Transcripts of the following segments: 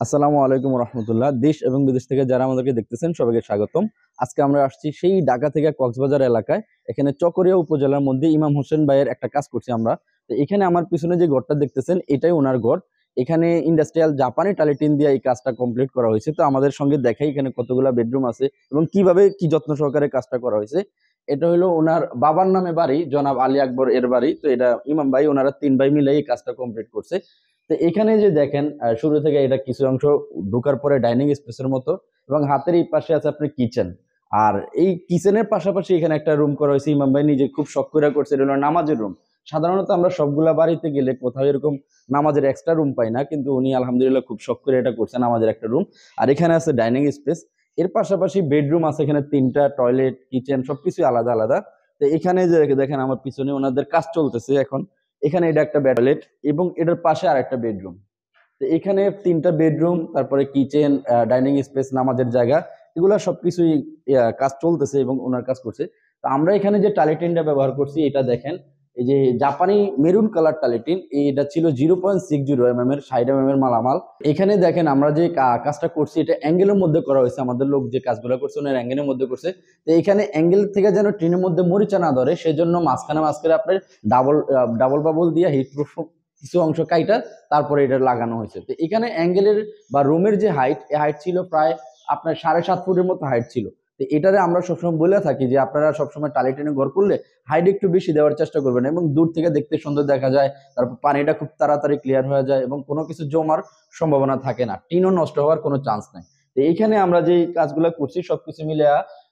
আসসালামু আলাইকুম রহমতুল্লাহ। দেশ এবং বিদেশ থেকে যারা আমাদেরকে দেখতেছেন সবাইকে স্বাগতম। আজকে আমরা আসছি সেই ঢাকা থেকে কক্সবাজার এলাকায়। এখানে চকরিয়া উপজেলার মধ্যে ইমাম হোসেন ভাইয়ের একটা কাজ করছি আমরা। তো এখানে আমার পিছনে যে ঘরটা দেখতেছেন এটাই ওনার ঘর। এখানে ইন্ডাস্ট্রিয়াল জাপানি টালিটিন দিয়ে এই কাজটা কমপ্লিট করা হয়েছে। তো আমাদের সঙ্গে দেখাই এখানে কতগুলা বেডরুম আছে এবং কিভাবে কি যত্ন সহকারে কাজটা করা হয়েছে। এটা হলো ওনার বাবার নামে বাড়ি, জনাব আলী আকবর এর বাড়ি। তো এটা ইমাম ভাই ওনারা তিন ভাই মিলে এই কাজটা কমপ্লিট করছে। তো এখানে যে দেখেন শুরু থেকে এটা কিছু অংশ ঢোকার পরে ডাইনিং স্পেসের মতো এবং হাতের এই পাশে আছে আপনার কিচেন। আর এই কিচেনের পাশাপাশি এখানে একটা রুম করা হয়েছে, ইমাম ভাই নিজে খুব শখ করে করছে, এটা হলো নামাজের রুম। সাধারণত আমরা সবগুলা বাড়িতে গেলে কোথাও এরকম নামাজের এক্সট্রা রুম পাই না, কিন্তু উনি আলহামদুলিল্লাহ খুব শখ করে এটা করছে, নামাজের একটা রুম। আর এখানে আছে ডাইনিং স্পেস। এর পাশাপাশি বেডরুম আছে, এখানে তিনটা, টয়লেট, কিচেন সবকিছু আলাদা আলাদা। তো এখানে যে দেখেন আমার পিছনে ওনাদের কাজ চলতেছে এখন। এখানে এটা একটা টয়লেট এবং এটার পাশে আর একটা বেডরুম। তো এখানে তিনটা বেডরুম, তারপরে কিচেন, ডাইনিং স্পেস, নামাজের জায়গা, এগুলা সবকিছুই কাজ চলতেছে এবং ওনার কাজ করছে। তো আমরা এখানে যে টালিটিনটা ব্যবহার করছি এটা দেখেন, এই যে জাপানি মেরুন কালার টালিটিন, এটা ছিল 0.60 mm এর, 60 mm এর মালামাল। এখানে দেখেন আমরা যে কাজটা করছি এটা অ্যাঙ্গেলের মধ্যে করা হয়েছে, আমাদের লোক যে কাজগুলো করছে ওনার অ্যাঙ্গেলের মধ্যে করছে। তো এখানে অ্যাঙ্গেল থেকে যেন ট্রেনের মধ্যে মরিচা না ধরে সেজন্য মাঝখানে মাঝখানে আপনার ডাবল ডাবল বাবল দিয়ে হিট প্রুফ কিছু অংশ কাইটা তারপরে এটা লাগানো হয়েছে। তো এখানে অ্যাঙ্গেলের বা রুমের যে হাইট, এই হাইট ছিল প্রায় আপনার 7.5 ফুটের মতো হাইট ছিল। তো এটারে আমরা সবসময় বলে থাকি যে আপনারা সবসময় টালি টেনে ঘর করলে হাইট একটু বেশি দেওয়ার চেষ্টা করবেন এবং দূর থেকে দেখতে সুন্দর দেখা যায়। তারপর পানিটা খুব তাড়াতাড়ি ক্লিয়ার হয়ে যায় এবং কোনো কিছু জমার সম্ভাবনা থাকে না, টিনও নষ্ট হওয়ার কোনো চান্স নাই। তো এইখানে আমরা যে কাজগুলো করছি সবকিছু মিলে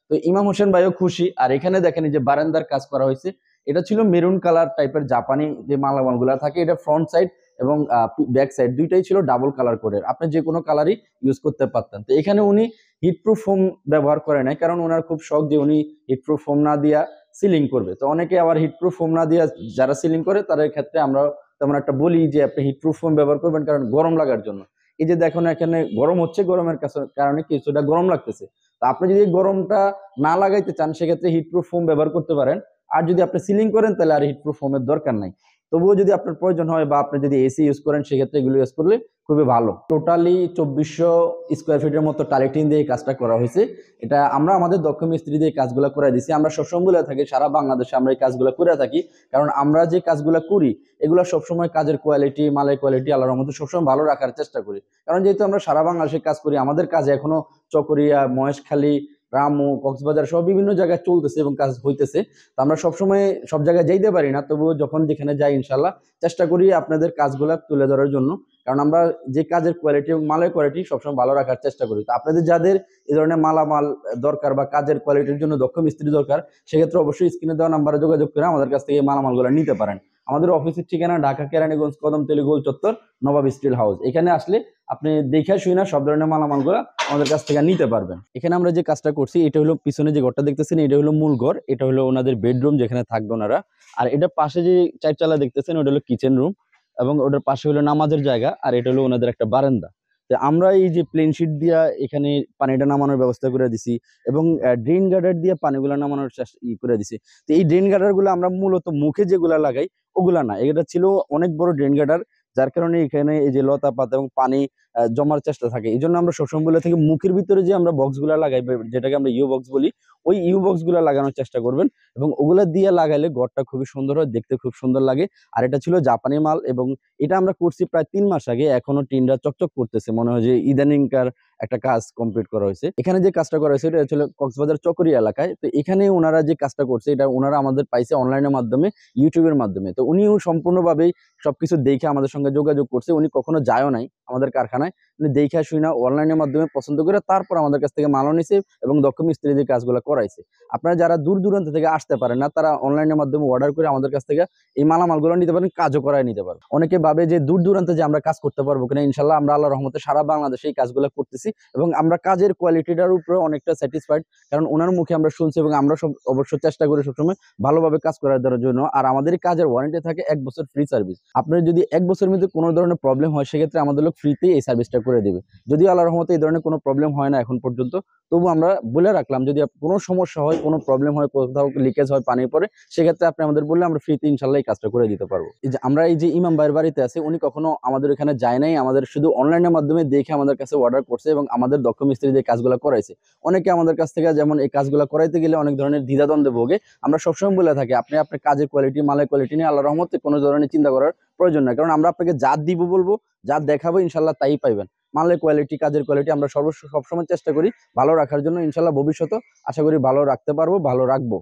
তো ইমাম হোসেন ভাইও খুশি। আর এখানে দেখেন যে বারান্দার কাজ করা হয়েছে, এটা ছিল মেরুন কালার টাইপের জাপানি যে মালামাল গুলা থাকে, এটা ফ্রন্ট সাইড এবং ব্যাক সাইড দুইটাই ছিল ডাবল কালার কোডের, আপনি যে কোনো কালারই ইউজ করতে পারতেন। তো এখানে উনি হিটপ্রুফ ফোম ব্যবহার করে নাই, কারণ ওনার খুব শখ যে উনি হিটপ্রুফ ফোম না দিয়া সিলিং করবে। তো অনেকে আবার হিটপ্রুফ ফোম না দিয়া যারা সিলিং করে তাদের ক্ষেত্রে আমরা তেমন একটা বলি যে আপনি হিটপ্রুফ ফোম ব্যবহার করবেন, কারণ গরম লাগার জন্য। এই যে দেখুন এখানে গরম হচ্ছে, গরমের কারণে কিছুটা গরম লাগতেছে। তো আপনি যদি গরমটা না লাগাইতে চান সেক্ষেত্রে হিটপ্রুফ ফোম ব্যবহার করতে পারেন। আর যদি আপনি সিলিং করেন তাহলে আর হিটপ্রুফ ফোমের দরকার নাই। তবুও যদি আপনার প্রয়োজন হয় বা আপনি যদি এসি ইউজ করেন সেক্ষেত্রে এগুলো ইউজ করলে খুবই ভালো। টোটালি 2400 স্কোয়ার ফিটের মতো টালিটিন দিয়ে এই কাজটা করা হয়েছে। এটা আমরা আমাদের দক্ষ মিস্ত্রি দিয়ে কাজগুলো করে দিছি। আমরা সবসময় বলে থাকি সারা বাংলাদেশে আমরা এই কাজগুলো করে থাকি, কারণ আমরা যে কাজগুলো করি এগুলো সবসময় কাজের কোয়ালিটি, মালের কোয়ালিটি আল্লাহর রহমতে সবসময় ভালো রাখার চেষ্টা করি। কারণ যেহেতু আমরা সারা বাংলাদেশে কাজ করি, আমাদের কাজ এখনো চকরিয়া, মহেশখালী, রামু, কক্সবাজার সব বিভিন্ন জায়গায় চলতেছে এবং কাজ হইতেছে। তো আমরা সবসময় সব জায়গায় যাইতে পারি না, তবুও যখন যেখানে যাই ইনশাল্লাহ চেষ্টা করি আপনাদের কাজগুলা তুলে ধরার জন্য, কারণ আমরা যে কাজের কোয়ালিটি এবং মালের কোয়ালিটি সবসময় ভালো রাখার চেষ্টা করি। তো আপনাদের যাদের এই ধরনের মালামাল দরকার বা কাজের কোয়ালিটির জন্য দক্ষ মিস্ত্রি দরকার, সেক্ষেত্রে অবশ্যই স্ক্রিনে দেওয়া নাম্বারে যোগাযোগ করে আমাদের কাছ থেকে মালামালগুলো নিতে পারেন। আমাদের অফিসের ঠিকানা ঢাকা কেরানীগঞ্জ কদমতলী গোল চত্বর, নবাব স্টিল হাউস। এখানে আসলে আপনি দেখে শুই না সব ধরনের মালামালগুলো আমাদের কাছ থেকে নিতে পারবেন। এখানে আমরা যে কাজটা করছি এটা হলো পিছনে যে ঘরটা দেখতেছেন এটা হলো মূল ঘর, এটা হলো ওনাদের বেডরুম যেখানে থাকবে ওনারা। আর এটা পাশে যে চারচালা দেখতেছেন ওটা হলো কিচেন রুম এবং ওটার পাশে হলো নামাজের জায়গা, আর এটা হলো ওনাদের একটা বারান্দা। তো আমরা এই যে প্লেন শিট দিয়া এখানে পানিটা নামানোর ব্যবস্থা করে দিছি এবং ড্রেন গার্ডার দিয়ে পানিগুলো নামানোর করে দিছি। তো এই ড্রেন গার্ডার গুলো আমরা মূলত মুখে যেগুলা লাগাই ওগুলা না, এটা ছিল অনেক বড় ড্রেন গার্ডার, যার কারণে এখানে এই যে লতা পাতা এবং পানি জমার চেষ্টা থাকে। এই জন্য আমরা সবসময় বলে থাকি মুখের ভিতরে যে আমরা বক্স গুলা লাগাই, যেটাকে আমরা ইউ বক্স বলি, ওই ইউ বক্স গুলা লাগানোর চেষ্টা করবেন এবং ওগুলা দিয়ে লাগাইলে ঘরটা খুবই সুন্দর হয়, দেখতে খুব সুন্দর লাগে। আর এটা ছিল জাপানি মাল এবং এটা আমরা করছি প্রায় 3 মাস আগে, এখনো টিনটা চকচক করতেছে, মনে হয় যে ইদানিংকার একটা কাজ কমপ্লিট করা হয়েছে। এখানে যে কাজটা করা হয়েছে এটা ছিল কক্সবাজার চকরিয়া এলাকায়। তো এখানে ওনারা যে কাজটা করছে এটা ওনারা আমাদের পাইছে অনলাইনের মাধ্যমে, ইউটিউবের মাধ্যমে। তো উনিও সম্পূর্ণভাবেই সবকিছু দেখে আমাদের সঙ্গে যোগাযোগ করছে, উনি কখনো যায়ও নাই আমাদের কারখানায়, উনি দেখে শুই না অনলাইনের মাধ্যমে পছন্দ করে তারপর আমাদের কাছ থেকে মালও নিছে এবং দক্ষ মিস্ত্রি দিয়ে কাজগুলো করাইছে। আপনারা যারা দূর দূরান্ত থেকে আসতে পারেন না তারা অনলাইনের মাধ্যমে অর্ডার করে আমাদের কাছ থেকে এই মালামালগুলো নিতে পারেন, কাজও করায় নিতে পারেন। অনেকে ভাবে যে দূর দূরান্তে যে আমরা কাজ করতে পারবো কিনা, ইনশাল্লাহ আমরা আল্লাহর রহমতে সারা বাংলাদেশে এই কাজগুলো করতেছি এবং আমরা কাজের কোয়ালিটিটার উপরে অনেকটা স্যাটিসফাইড, কারণ ওনার মুখে আমরা শুনছি এবং আমরা সব অবশ্য চেষ্টা করি সবসময় ভালোভাবে কাজ করার দেওয়ার জন্য। আর আমাদের এই কাজের ওয়ারেন্টি থাকে 1 বছর ফ্রি সার্ভিস। আপনার যদি 1 বছরের মধ্যে কোনো ধরনের প্রবলেম হয় সেক্ষেত্রে আমাদের লোক ফ্রিতেই এই সার্ভিসটা করে দিবে। যদিও আল্লাহর রহমতে এই ধরনের কোনো প্রবলেম হয় না এখন পর্যন্ত, তবু আমরা বলে রাখলাম যদি কোনো সমস্যা হয়, কোনো প্রবলেম হয়, কোথাও লিকেজ হয়, পানি পড়ে, সেক্ষেত্রে আপনি আমাদের বললে আমরা ফ্রিতে ইনশাল্লাহ এই কাজটা করে দিতে পারবো। এই যে আমরা এই যে ইমাম ভাইয়ের বাড়িতে আছে, উনি কখনো আমাদের এখানে যায় নাই, আমাদের শুধু অনলাইনের মাধ্যমে দেখে আমাদের কাছে অর্ডার করছে এবং আমাদের দক্ষ মিস্ত্রি দিয়ে কাজগুলো করাইছে। অনেকে আমাদের কাছ থেকে যেমন এই কাজগুলো করাইতে গেলে অনেক ধরনের দ্বিধাদ্বন্দ্বে ভোগে। আমরা সবসময় বলে থাকি আপনি আপনার কাজের কোয়ালিটি, মালের কোয়ালিটি নিয়ে আল্লাহর রহমতে কোনো ধরনের চিন্তা করার প্রয়োজন নাই, কারণ আমরা আপনাকে যা দিব বলবো, যা দেখাবো ইনশাল্লাহ তাই পাইবেন। মালের কোয়ালিটি, কাজের কোয়ালিটি আমরা সবসময় চেষ্টা করি ভালো রাখার জন্য। ইনশাল্লাহ ভবিষ্যতে আশা করি ভালো রাখতে পারবো, ভালো রাখবো।